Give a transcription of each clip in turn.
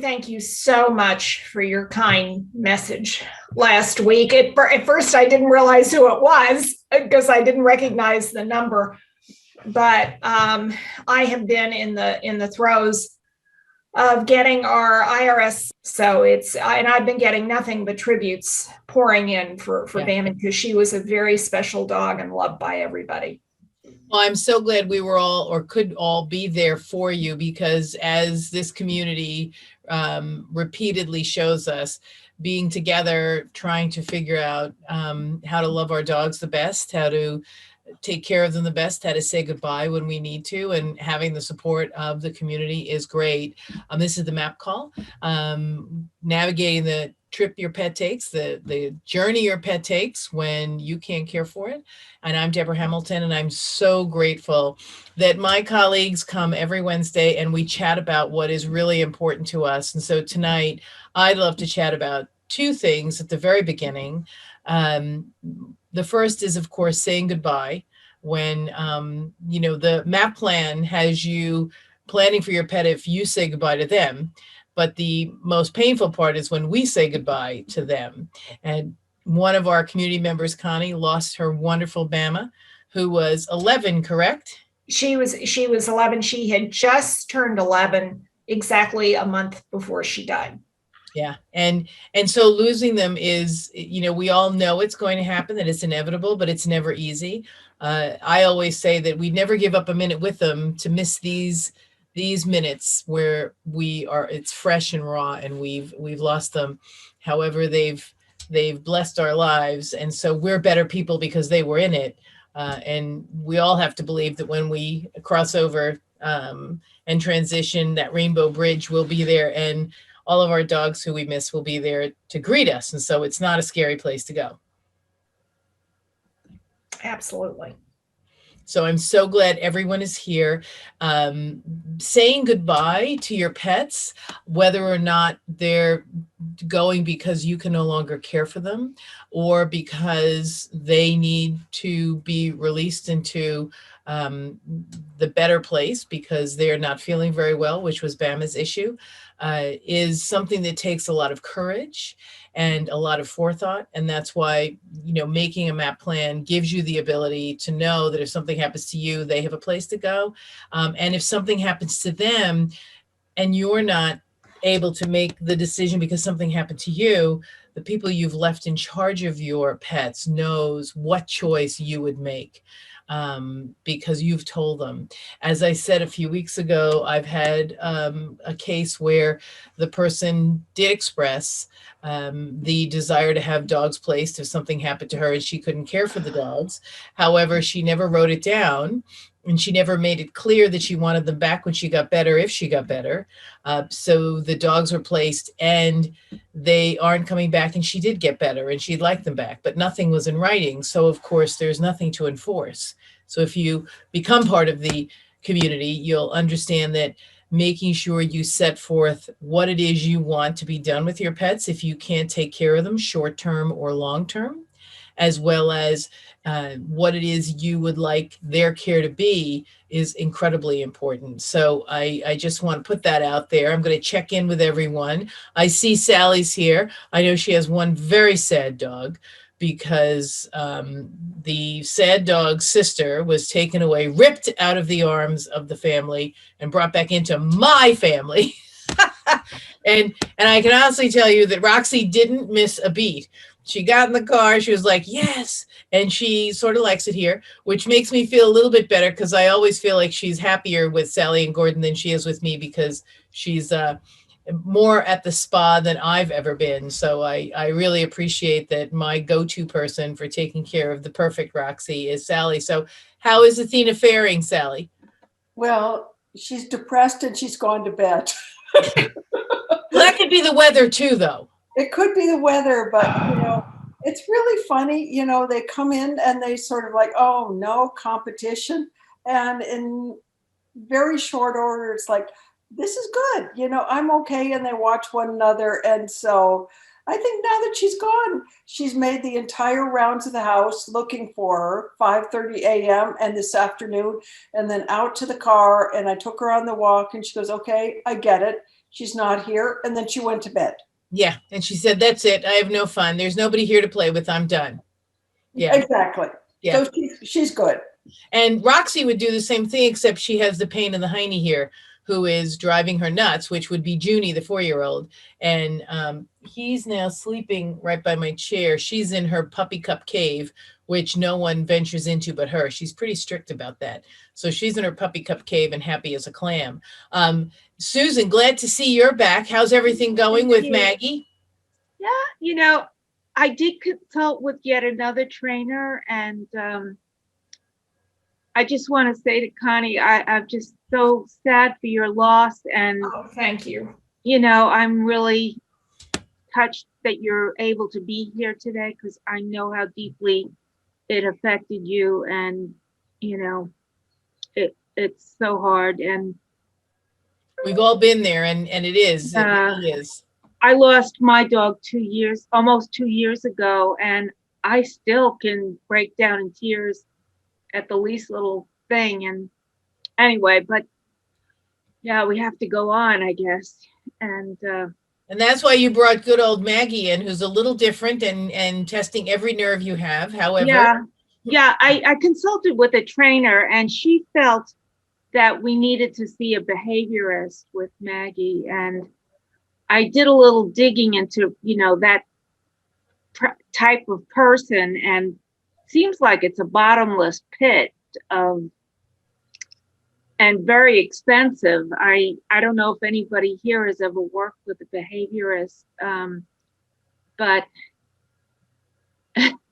Thank you so much for your kind message last week. At first, I didn't realize who it was because I didn't recognize the number. But I have been in the throes of getting our IRS. So and I've been getting nothing but tributes pouring in for Yeah. Bambi because she was a very special dog and loved by everybody. Well, I'm so glad we were all or could all be there for you because as this community repeatedly shows us, being together, trying to figure out how to love our dogs the best, how to take care of them the best, how to say goodbye when we need to, and having the support of the community is great. This is the MAP call, navigating the trip your pet takes, the journey your pet takes when you can't care for it. And I'm Deborah Hamilton, and I'm so grateful that my colleagues come every Wednesday and we chat about what is really important to us. And so tonight, I'd love to chat about two things at the very beginning. Um, the first is, of course, saying goodbye when, the MAP plan has you planning for your pet if you say goodbye to them. But the most painful part is when we say goodbye to them. And one of our community members, Connie, lost her wonderful Bama, who was 11, correct? She was 11. She had just turned 11 exactly a month before she died. Yeah. And so losing them is, we all know it's going to happen, that it's inevitable, but it's never easy. I always say that we never give up a minute with them to miss these minutes where it's fresh and raw and we've lost them. However, they've blessed our lives. And so we're better people because they were in it. And we all have to believe that when we cross over and transition, that rainbow bridge will be there, and all of our dogs who we miss will be there to greet us. And so it's not a scary place to go. Absolutely. So I'm so glad everyone is here. Saying goodbye to your pets, whether or not they're going because you can no longer care for them or because they need to be released into the better place because they're not feeling very well, which was Bama's issue, is something that takes a lot of courage and a lot of forethought. And that's why, making a MAP plan gives you the ability to know that if something happens to you, they have a place to go. And if something happens to them and you're not able to make the decision because something happened to you, the people you've left in charge of your pets knows what choice you would make because you've told them. As I said a few weeks ago, I've had a case where the person did express the desire to have dogs placed if something happened to her and she couldn't care for the dogs. However, she never wrote it down and she never made it clear that she wanted them back when she got better, if she got better. So the dogs were placed and they aren't coming back, and she did get better and she'd like them back, but nothing was in writing. So of course there's nothing to enforce. So if you become part of the community, you'll understand that making sure you set forth what it is you want to be done with your pets if you can't take care of them short term or long term, as well as what it is you would like their care to be is incredibly important. So I just want to put that out there. I'm going to check in with everyone. I see Sally's here. I know she has one very sad dog because the sad dog's sister was taken away, ripped out of the arms of the family, and brought back into my family. And I can honestly tell you that Roxy didn't miss a beat. She got in the car, she was like, yes. And she sort of likes it here, which makes me feel a little bit better because I always feel like she's happier with Sally and Gordon than she is with me because she's more at the spa than I've ever been. So I really appreciate that my go-to person for taking care of the perfect Roxy is Sally. So how is Athena faring, Sally? Well, she's depressed and she's gone to bed. Well, that could be the weather too, though. It could be the weather, but it's really funny. They come in and they sort of like, oh, no competition. And in very short order, it's like, this is good. I'm okay. And they watch one another. And so I think now that she's gone, she's made the entire rounds of the house looking for her, 5:30 a.m. and this afternoon, and then out to the car. And I took her on the walk and she goes, okay, I get it. she's not here. And then she went to bed. Yeah. And she said, that's it. I have no fun. There's nobody here to play with. I'm done. Yeah. Exactly. Yeah. So she's good. And Roxy would do the same thing, except she has the pain in the hiney here, who is driving her nuts, which would be Junie, the 4-year-old. And he's now sleeping right by my chair. She's in her puppy cup cave, which no one ventures into but her. She's pretty strict about that. So she's in her puppy cup cave and happy as a clam. Susan, glad to see you're back. How's everything going with Maggie? Yeah, I did consult with yet another trainer, and I just want to say to Connie, I'm just so sad for your loss. And, Oh, thank you. I'm really touched that you're able to be here today, because I know how deeply it affected you. And, it's so hard. And We've all been there, and it is. It really is. I lost my dog almost 2 years ago, and I still can break down in tears at the least little thing. And anyway, but yeah, we have to go on, I guess. And that's why you brought good old Maggie in, who's a little different and testing every nerve you have. However, I consulted with a trainer, and she felt that we needed to see a behaviorist with Maggie. And I did a little digging into, that type of person, and seems like it's a bottomless pit and very expensive. I don't know if anybody here has ever worked with a behaviorist, but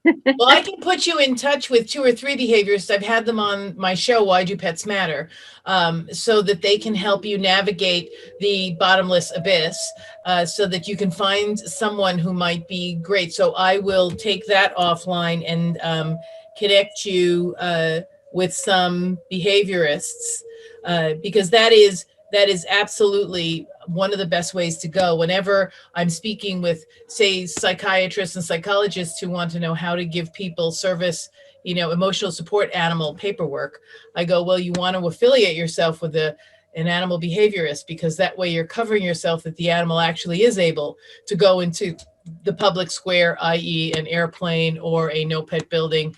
well, I can put you in touch with 2 or 3 behaviorists. I've had them on my show, Why Do Pets Matter, so that they can help you navigate the bottomless abyss, so that you can find someone who might be great. So I will take that offline and connect you with some behaviorists, because that is absolutely one of the best ways to go. Whenever I'm speaking with, say, psychiatrists and psychologists who want to know how to give people service, emotional support animal paperwork, I go, well, you want to affiliate yourself with an animal behaviorist, because that way you're covering yourself that the animal actually is able to go into the public square, i.e. an airplane or a no pet building,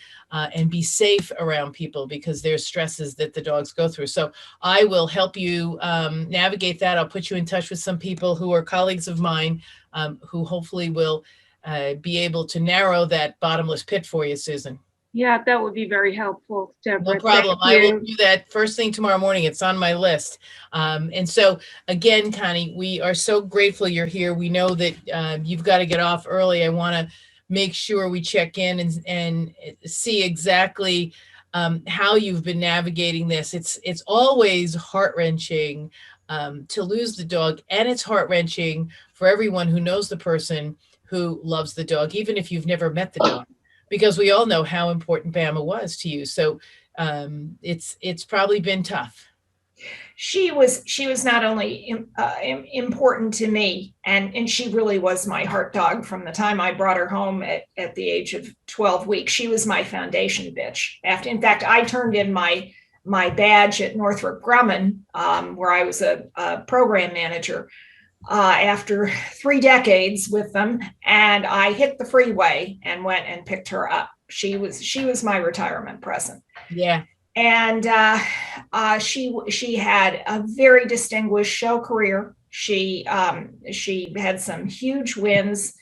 and be safe around people, because there's stresses that the dogs go through. So I will help you navigate that. I'll put you in touch with some people who are colleagues of mine, who hopefully will be able to narrow that bottomless pit for you, Susan. yeah, that would be very helpful, Deborah. No problem. Thank you. I will do that first thing tomorrow morning. It's on my list. And so again, Connie, we are so grateful you're here. We know that you've got to get off early. I want to make sure we check in and see exactly how you've been navigating this. It's always heart-wrenching to lose the dog, and it's heart-wrenching for everyone who knows the person who loves the dog, even if you've never met the dog, because we all know how important Bama was to you. So it's probably been tough. She was not only important to me, and she really was my heart dog from the time I brought her home at the age of 12 weeks. She was my foundation bitch. In fact, I turned in my badge at Northrop Grumman, where I was a program manager, after 3 decades with them, and I hit the freeway and went and picked her up. She was my retirement present. Yeah. And she had a very distinguished show career. She had some huge wins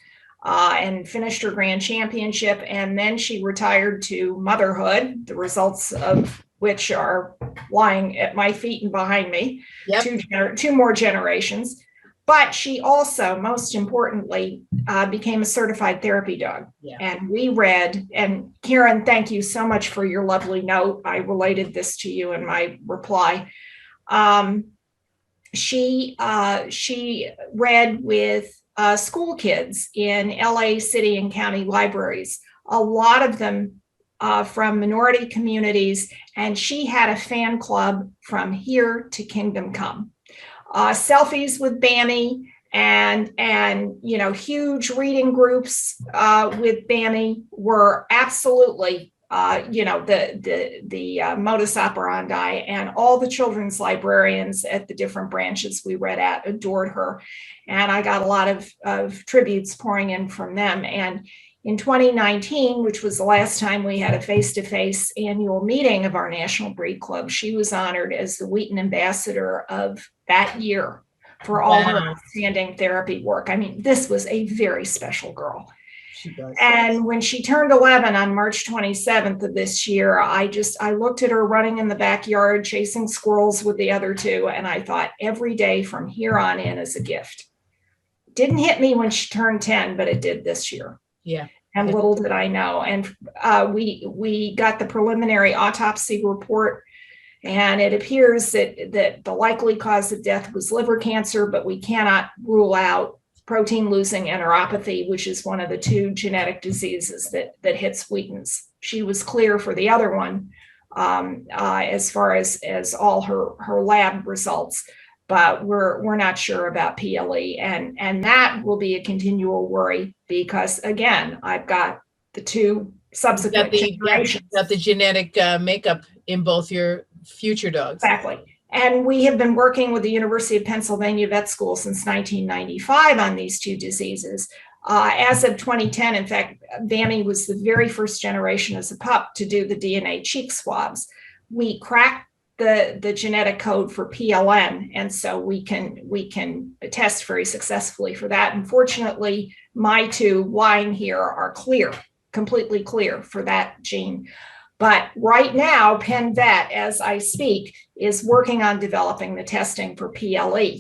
and finished her grand championship, and then she retired to motherhood, the results of which are lying at my feet and behind me. Yep. Two more generations. But she also, most importantly, became a certified therapy dog. Yeah. And we read, and Karen, thank you so much for your lovely note. I related this to you in my reply. She read with school kids in LA city and county libraries, a lot of them from minority communities. And she had a fan club from here to Kingdom Come. Selfies with Bammy and huge reading groups with Bammy were absolutely the modus operandi, and all the children's librarians at the different branches we read at adored her. And I got a lot of tributes pouring in from them. And in 2019, which was the last time we had a face-to-face annual meeting of our National Breed Club, she was honored as the Wheaton Ambassador of that year for all her outstanding therapy work. I mean, this was a very special girl. And when she turned 11 on March 27th of this year, I looked at her running in the backyard, chasing squirrels with the other two. And I thought every day from here on in is a gift. Didn't hit me when she turned 10, but it did this year. Yeah. And little did I know. And we got the preliminary autopsy report, and it appears that the likely cause of death was liver cancer, but we cannot rule out protein-losing enteropathy, which is one of the 2 genetic diseases that hits Wheaton's. She was clear for the other one as far as all her lab results, but we're not sure about PLE, and that will be a continual worry because, again, I've got the 2 subsequent generations. Got the genetic makeup in both your future dogs. Exactly. And we have been working with the University of Pennsylvania Vet School since 1995 on these 2 diseases. As of 2010, in fact, Bammy was the very first generation as a pup to do the DNA cheek swabs. We cracked the genetic code for PLN, and so we can test very successfully for that. Unfortunately, my 2 lying here are clear, completely clear for that gene. But right now, Penn Vet, as I speak, is working on developing the testing for PLE.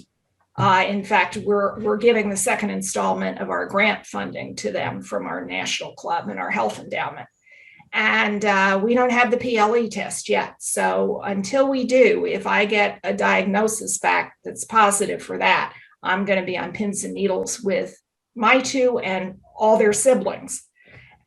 In fact, we're giving the second installment of our grant funding to them from our national club and our health endowment. And we don't have the PLE test yet. So until we do, if I get a diagnosis back that's positive for that, I'm going to be on pins and needles with my 2 and all their siblings.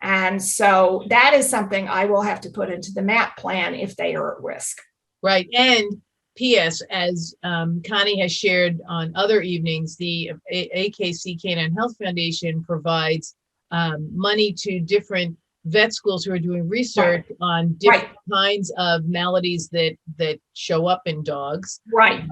And so that is something I will have to put into the MAAP plan if they are at risk. Right. And P.S., as Connie has shared on other evenings, the AKC Canine Health Foundation provides money to different vet schools who are doing research on different kinds of maladies that show up in dogs. Right.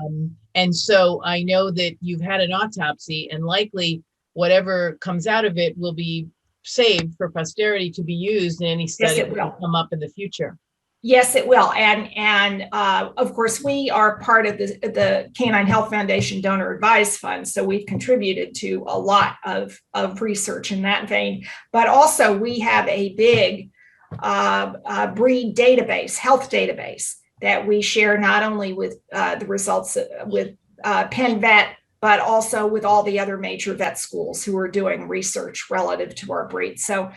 And so I know that you've had an autopsy, and likely whatever comes out of it will be saved for posterity to be used in any study that will come up in the future. Yes, it will. And of course, we are part of the Canine Health Foundation Donor Advised Fund. So we've contributed to a lot of research in that vein. But also we have a big breed database, health database, that we share not only with the results with Penn Vet, but also with all the other major vet schools who are doing research relative to our breed. So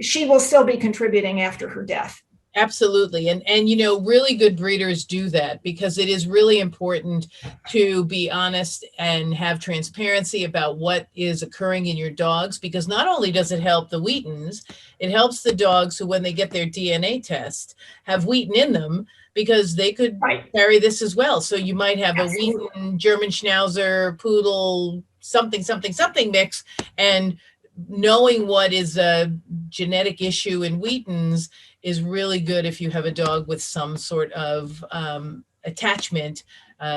she will still be contributing after her death. Absolutely. And you know, really good breeders do that because it is really important to be honest and have transparency about what is occurring in your dogs, because not only does it help the Wheatons, it helps the dogs who, when they get their DNA test, have Wheaton in them, because they could carry this as well. So you might have a Wheaton, German Schnauzer, Poodle, something mix, and knowing what is a genetic issue in Wheatons is really good if you have a dog with some sort of attachment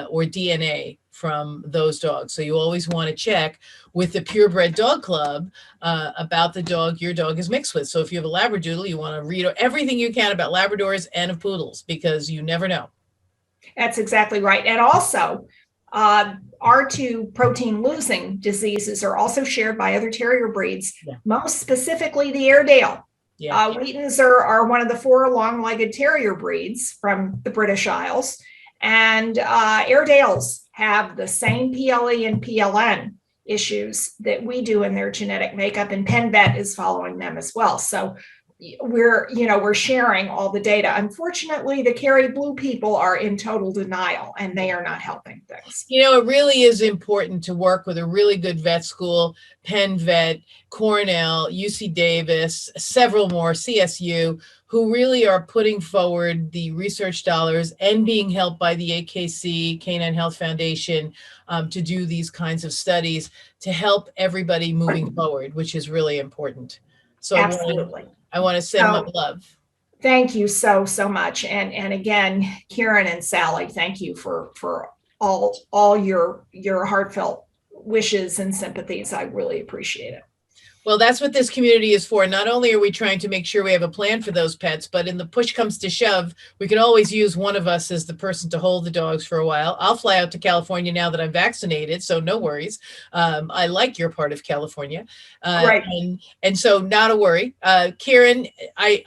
or DNA from those dogs. So you always want to check with the Purebred Dog Club about the dog your dog is mixed with. So if you have a Labradoodle, you want to read everything you can about Labradors and of Poodles, because you never know. That's exactly right. And also, our 2 protein-losing diseases are also shared by other terrier breeds, most specifically the Airedale. Wheatons are one of the 4 long-legged terrier breeds from the British Isles, and Airedales have the same PLE and PLN issues that we do in their genetic makeup, and Penn Vet is following them as well. So we're sharing all the data. Unfortunately, the Kerry Blue people are in total denial, and they are not helping things. You know, it really is important to work with a really good vet school, Penn Vet, Cornell, UC Davis, several more, CSU, who really are putting forward the research dollars and being helped by the AKC Canine Health Foundation to do these kinds of studies to help everybody moving forward, which is really important. So absolutely. I want to send my love. Thank you so much. And again, Kieran and Sally, thank you for all your heartfelt wishes and sympathies. I really appreciate it. Well, that's what this community is for. Not only are we trying to make sure we have a plan for those pets, but in the push comes to shove, we can always use one of us as the person to hold the dogs for a while. I'll fly out to California now that I'm vaccinated, so no worries. I like your part of California. Right. And so not a worry. Kieran,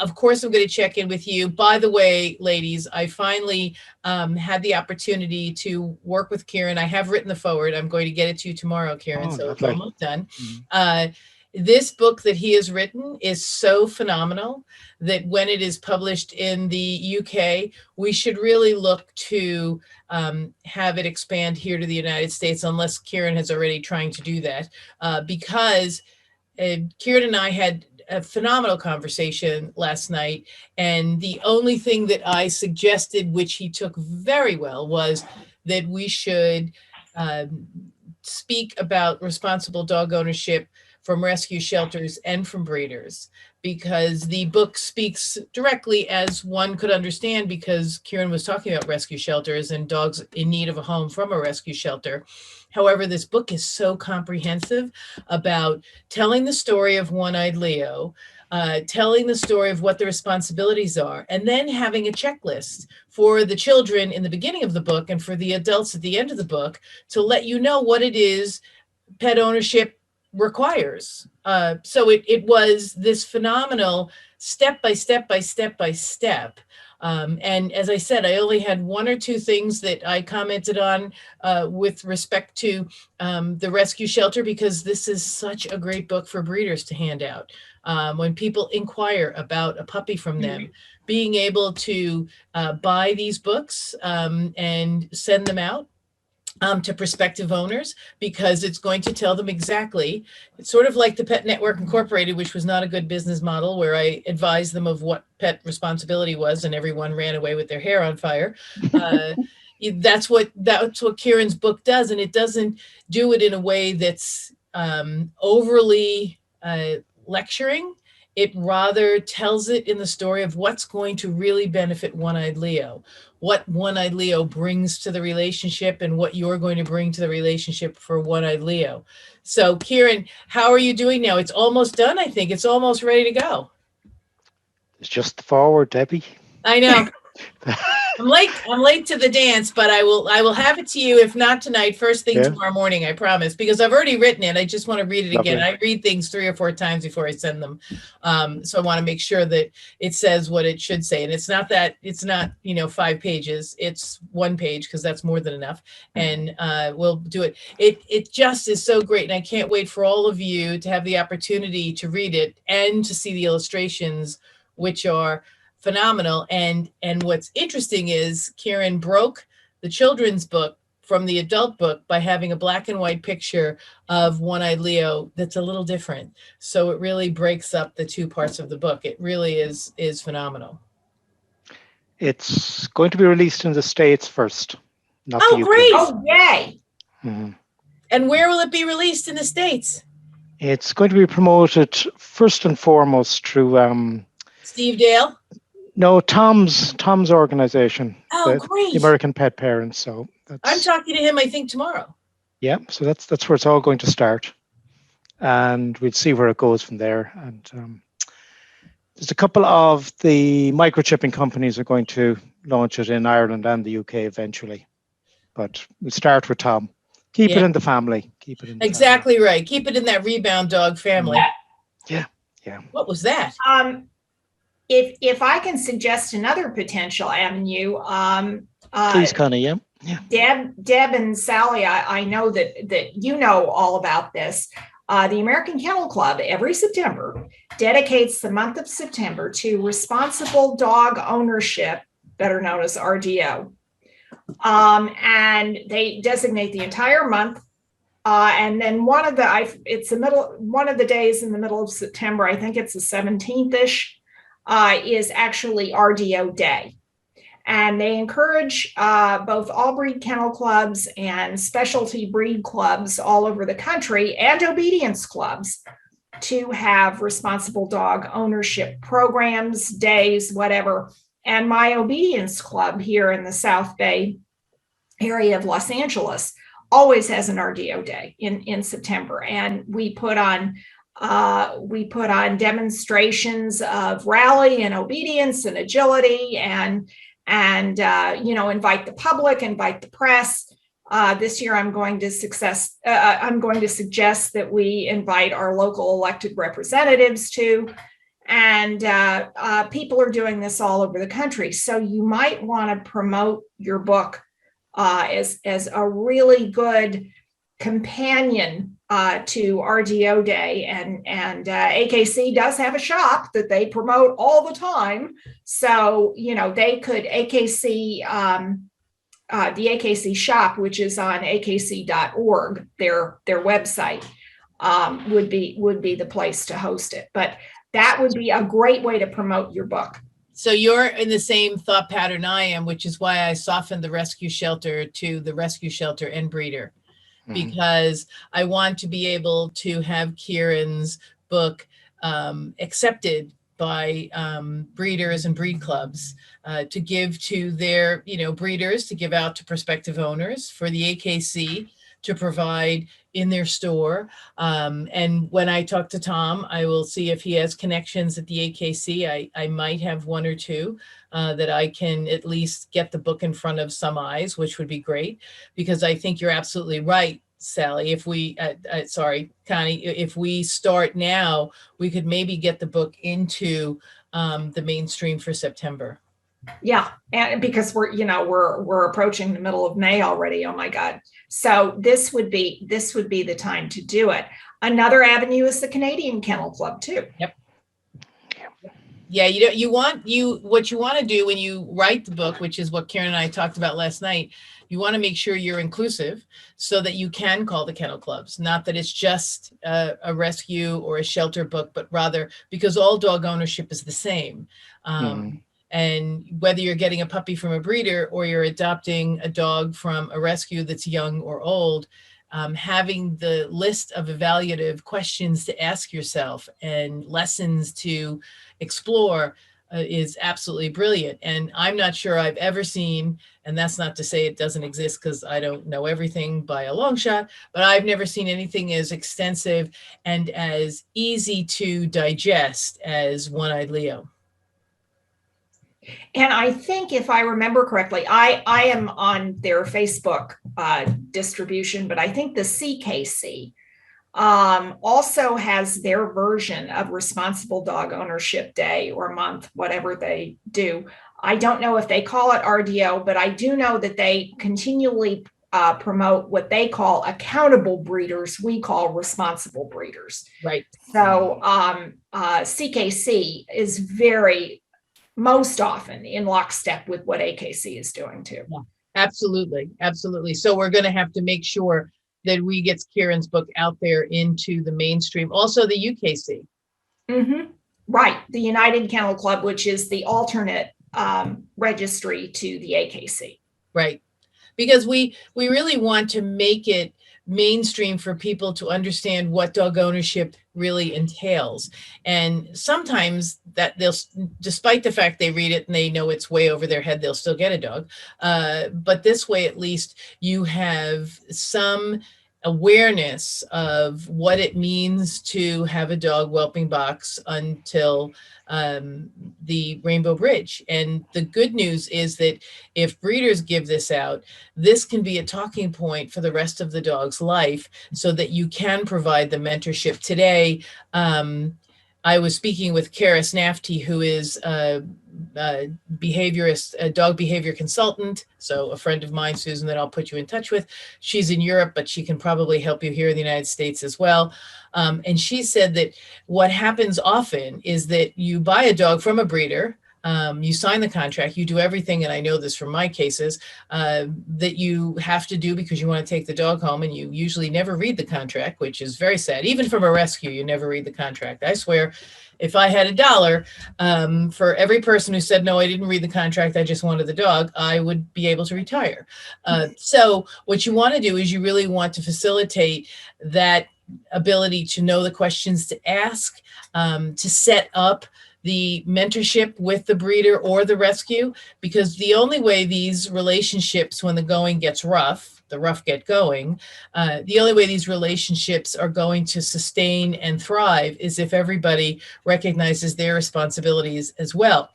of course, I'm going to check in with you. By the way, ladies, I finally had the opportunity to work with Kieran. I have written the forward. I'm going to get it to you tomorrow, Kieran, so it's almost done. This book that he has written is so phenomenal that when it is published in the UK, we should really look to have it expand here to the United States, unless Kieran has already trying to do that, because Kieran and I had a phenomenal conversation last night. And the only thing that I suggested, which he took very well, was that we should speak about responsible dog ownership from rescue shelters and from breeders, because the book speaks directly as one could understand, because Kieran was talking about rescue shelters and dogs in need of a home from a rescue shelter. However, this book is so comprehensive about telling the story of One-Eyed Leo, telling the story of what the responsibilities are, and then having a checklist for the children in the beginning of the book and for the adults at the end of the book to let you know what it is pet ownership requires. So it was this phenomenal step by step by step by step. And as I said, I only had one or two things that I commented on with respect to the rescue shelter, because this is such a great book for breeders to hand out. When people inquire about a puppy from them, being able to buy these books and send them out to prospective owners, because it's going to tell them exactly. It's sort of like the Pet Network Incorporated, which was not a good business model, where I advised them of what pet responsibility was and everyone ran away with their hair on fire. That's what Kieran's book does. And it doesn't do it in a way that's overly lecturing. It rather tells it in the story of what's going to really benefit One-Eyed Leo, what One-Eyed Leo brings to the relationship, and what you're going to bring to the relationship for One-Eyed Leo. So Kieran, how are you doing now? It's almost done, I think. It's almost ready to go. It's just the forward, Debbie. I know. I'm late to the dance, but I will have it to you, if not tonight, first thing tomorrow morning, I promise, because I've already written it. I just want to read it again. I read things 3 or 4 times before I send them. So I want to make sure that it says what it should say. And it's not 5 pages, it's 1 page, because that's more than enough. And we'll do it. It just is so great. And I can't wait for all of you to have the opportunity to read it and to see the illustrations, which are phenomenal. And what's interesting is Kieran broke the children's book from the adult book by having a black and white picture of One-Eyed Leo that's a little different. So it really breaks up the two parts of the book. It really is phenomenal. It's going to be released in the States first, not the UK. Great! Oh, yay! Mm-hmm. And where will it be released in the States? It's going to be promoted first and foremost through Steve Dale? No, Tom's organization. Oh, great. The American Pet Parents. So I'm talking to him, I think, tomorrow. Yeah, so that's where it's all going to start. And we'll see where it goes from there. And there's a couple of the microchipping companies are going to launch it in Ireland and the UK eventually. But we'll start with Tom. Keep it in the family. Keep it in the exactly family. Right. Keep it in that rebound dog family. Yeah. What was that? If I can suggest another potential avenue, please, Connie. Deb and Sally, I know that you know all about this. The American Kennel Club every September dedicates the month of September to responsible dog ownership, better known as RDO. And they designate the entire month. And then one of the days in the middle of September, I think it's the 17th-ish, is actually RDO Day. And they encourage both all breed kennel clubs and specialty breed clubs all over the country, and obedience clubs, to have responsible dog ownership programs, days, whatever. And my obedience club here in the South Bay area of Los Angeles always has an RDO day in September. And we put on demonstrations of rally and obedience and agility and invite the public, invite the press. This year, I'm going to suggest that we invite our local elected representatives too. And people are doing this all over the country. So you might want to promote your book as a really good companion to RDO Day, and AKC does have a shop that they promote all the time. So they could the AKC shop, which is on akc.org, their website, would be the place to host it. But that would be a great way to promote your book. So you're in the same thought pattern I am, which is why I softened the rescue shelter to the rescue shelter and breeder, because I want to be able to have Kieran's book accepted by breeders and breed clubs to give to their, breeders, to give out to prospective owners, for the AKC to provide in their store. And when I talk to Tom, I will see if he has connections at the AKC. I might have one or two that I can at least get the book in front of some eyes, which would be great, because I think you're absolutely right, Sally. If we, Connie, if we start now, we could maybe get the book into the mainstream for September. Yeah, and because we're approaching the middle of May already. Oh my God! So this would be the time to do it. Another avenue is the Canadian Kennel Club too. Yep. Yeah, what you want to do when you write the book, which is what Karen and I talked about last night. You want to make sure you're inclusive so that you can call the kennel clubs. Not that it's just a rescue or a shelter book, but rather because all dog ownership is the same. And whether you're getting a puppy from a breeder or you're adopting a dog from a rescue that's young or old, having the list of evaluative questions to ask yourself and lessons to explore is absolutely brilliant. And I'm not sure I've ever seen, and that's not to say it doesn't exist because I don't know everything by a long shot, but I've never seen anything as extensive and as easy to digest as One-Eyed Leo. And I think, if I remember correctly, I am on their Facebook distribution, but I think the CKC also has their version of Responsible Dog Ownership Day or month, whatever they do. I don't know if they call it RDO, but I do know that they continually promote what they call accountable breeders. We call responsible breeders. Right. So CKC is most often in lockstep with what AKC is doing too. Yeah, absolutely. Absolutely. So we're going to have to make sure that we get Kieran's book out there into the mainstream. Also the UKC. Right. The United Kennel Club, which is the alternate registry to the AKC. Right. Because we really want to make it mainstream for people to understand what dog ownership really entails. And sometimes that despite the fact they read it and they know it's way over their head, they'll still get a dog. But this way, at least you have some awareness of what it means to have a dog whelping box until the Rainbow Bridge. And the good news is that if breeders give this out, this can be a talking point for the rest of the dog's life so that you can provide the mentorship. Today, I was speaking with Kara Snafty, who is a behaviorist, a dog behavior consultant. So a friend of mine, Susan, that I'll put you in touch with. She's in Europe, but she can probably help you here in the United States as well. And she said that what happens often is that you buy a dog from a breeder, you sign the contract, you do everything, and I know this from my cases, that you have to do because you want to take the dog home, and you usually never read the contract, which is very sad. Even from a rescue, you never read the contract. I swear, if I had $1 for every person who said, no, I didn't read the contract, I just wanted the dog, I would be able to retire. So what you want to do is you really want to facilitate that ability to know the questions to ask, to set up the mentorship with the breeder or the rescue, because the only way these relationships, when the going gets rough, the rough get going, the only way these relationships are going to sustain and thrive is if everybody recognizes their responsibilities as well.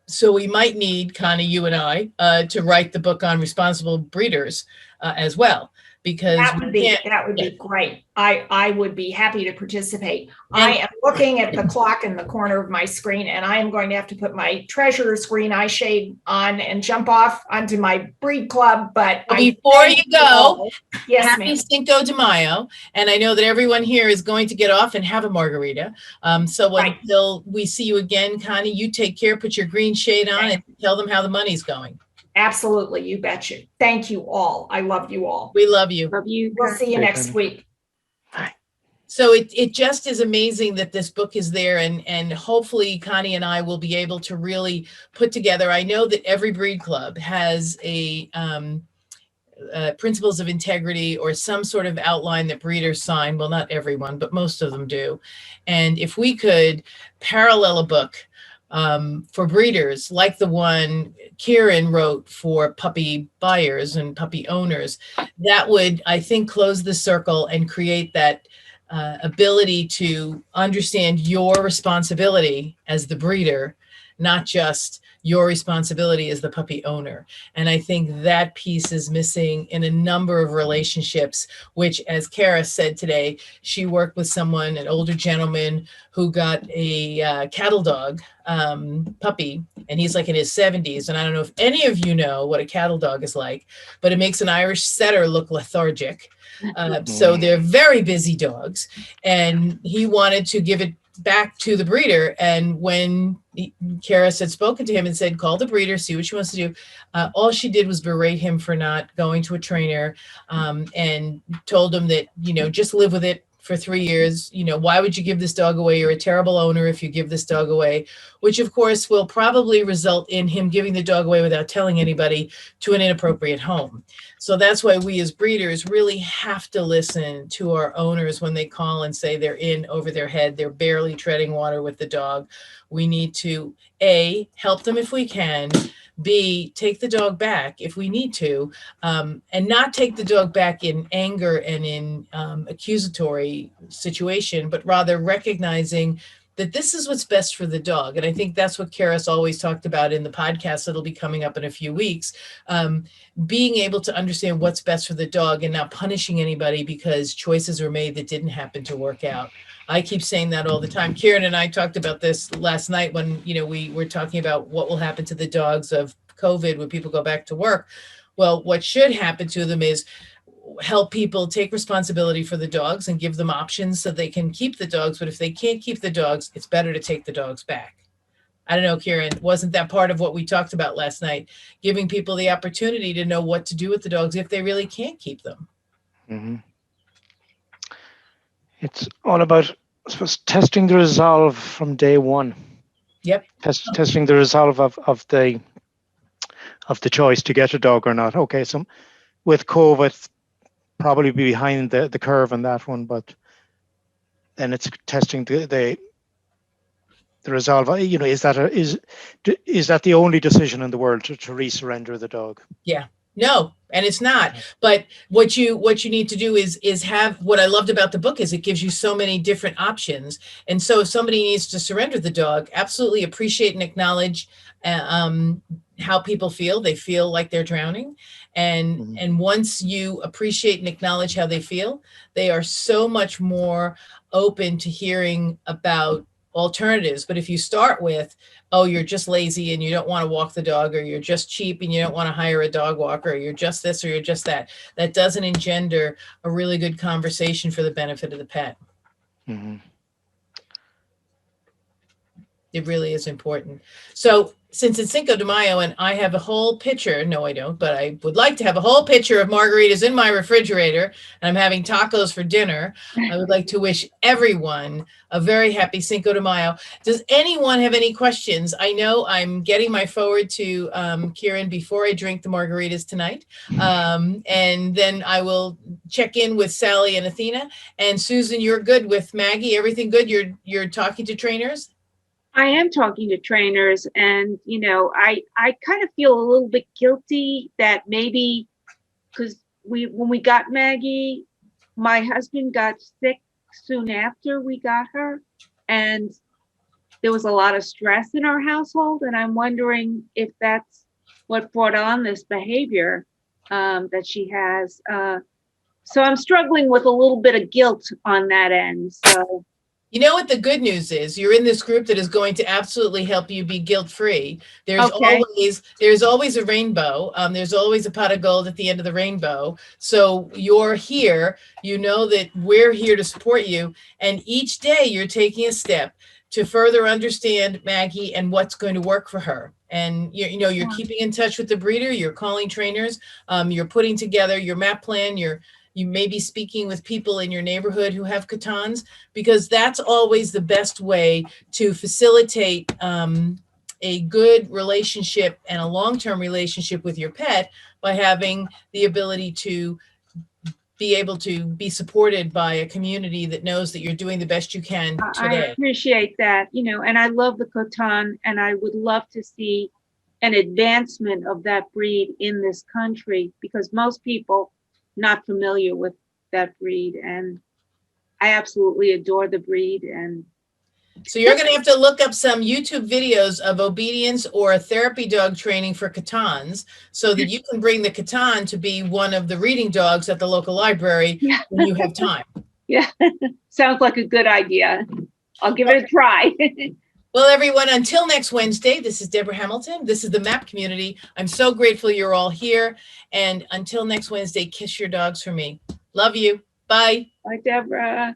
So we might need, Connie, you and I, to write the book on responsible breeders as well, because That would be yeah. great. I would be happy to participate. And- I am looking at the clock in the corner of my screen, and I am going to have to put my treasurer's green eye shade on and jump off onto my breed club. But before you go, yes, happy ma'am. Cinco de Mayo. And I know that everyone here is going to get off and have a margarita. So Right. until we see you again, Connie, you take care, put your green shade on, and tell them how the money's going. Absolutely, you betcha. Thank you all. I love you all. We love you. Love you. We'll see you Okay, next Connie. week. So it just is amazing that this book is there, and hopefully Connie and I will be able to really put together. I know that every breed club has a principles of integrity or some sort of outline that breeders sign. Well, not everyone, but most of them do. And if we could parallel a book for breeders like the one Kieran wrote for puppy buyers and puppy owners, that would, I think, close the circle and create that ability to understand your responsibility as the breeder, not just your responsibility as the puppy owner. And I think that piece is missing in a number of relationships, which, as Kara said today, she worked with someone, an older gentleman who got a cattle dog puppy, and he's like in his 70s. And I don't know if any of you know what a cattle dog is like, but it makes an Irish setter look lethargic. So they're very busy dogs, and he wanted to give it back to the breeder. And when Karis had spoken to him and said, call the breeder, see what she wants to do, all she did was berate him for not going to a trainer, and told him that, just live with it for 3 years. Why would you give this dog away? You're a terrible owner if you give this dog away, which of course will probably result in him giving the dog away without telling anybody to an inappropriate home. So that's why we as breeders really have to listen to our owners when they call and say they're in over their head, they're barely treading water with the dog. We need to, A, help them if we can, B, take the dog back if we need to, and not take the dog back in anger and in accusatory situation, but rather recognizing that this is what's best for the dog. And I think that's what Karis always talked about in the podcast that'll be coming up in a few weeks, being able to understand what's best for the dog and not punishing anybody because choices were made that didn't happen to work out. I keep saying that all the time. Kieran and I talked about this last night when, we were talking about what will happen to the dogs of COVID when people go back to work. Well, what should happen to them is help people take responsibility for the dogs and give them options so they can keep the dogs. But if they can't keep the dogs, it's better to take the dogs back. I don't know, Kieran, wasn't that part of what we talked about last night? Giving people the opportunity to know what to do with the dogs if they really can't keep them. Mm-hmm. It's all about, I suppose, testing the resolve from day one. Yep. Testing the resolve of the choice to get a dog or not. Okay, so with COVID, probably be behind the curve on that one, but then it's testing the resolve. Is that the only decision in the world to resurrender the dog? Yeah. No, and it's not. But what you need to do is have, what I loved about the book is it gives you so many different options. And so if somebody needs to surrender the dog, absolutely appreciate and acknowledge how people feel. They feel like they're drowning. And once you appreciate and acknowledge how they feel, they are so much more open to hearing about alternatives. But if you start with, oh, you're just lazy and you don't want to walk the dog, or you're just cheap and you don't want to hire a dog walker, or you're just this or you're just that, that doesn't engender a really good conversation for the benefit of the pet. Mm-hmm. It really is important. So since it's Cinco de Mayo and I have a whole pitcher, no, I don't, but I would like to have a whole pitcher of margaritas in my refrigerator, and I'm having tacos for dinner, I would like to wish everyone a very happy Cinco de Mayo. Does anyone have any questions? I know I'm getting my forward to Kieran before I drink the margaritas tonight. And then I will check in with Sally and Athena. And Susan, you're good with Maggie. Everything good? You're talking to trainers? I am talking to trainers, and I kind of feel a little bit guilty that maybe because when we got Maggie, my husband got sick soon after we got her, and there was a lot of stress in our household, and I'm wondering if that's what brought on this behavior that she has. So I'm struggling with a little bit of guilt on that end. So. You know what the good news is? You're in this group that is going to absolutely help you be guilt-free. There's always a rainbow. There's always a pot of gold at the end of the rainbow. So you're here. You know that we're here to support you. And each day you're taking a step to further understand Maggie and what's going to work for her. And you're keeping in touch with the breeder. You're calling trainers. You're putting together your MAAP plan. You may be speaking with people in your neighborhood who have Catons, because that's always the best way to facilitate a good relationship and a long-term relationship with your pet, by having the ability to be able to be supported by a community that knows that you're doing the best you can today. I appreciate that, and I love the Coton, and I would love to see an advancement of that breed in this country, because most people not familiar with that breed, and I absolutely adore the breed. And so you're going to have to look up some YouTube videos of obedience or a therapy dog training for Catons, so that you can bring the Caton to be one of the reading dogs at the local library when you have time. Yeah, sounds like a good idea. I'll give it a try. Well, everyone, until next Wednesday, this is Deborah Hamilton. This is the MAAP community. I'm so grateful you're all here. And until next Wednesday, kiss your dogs for me. Love you. Bye. Bye, Deborah.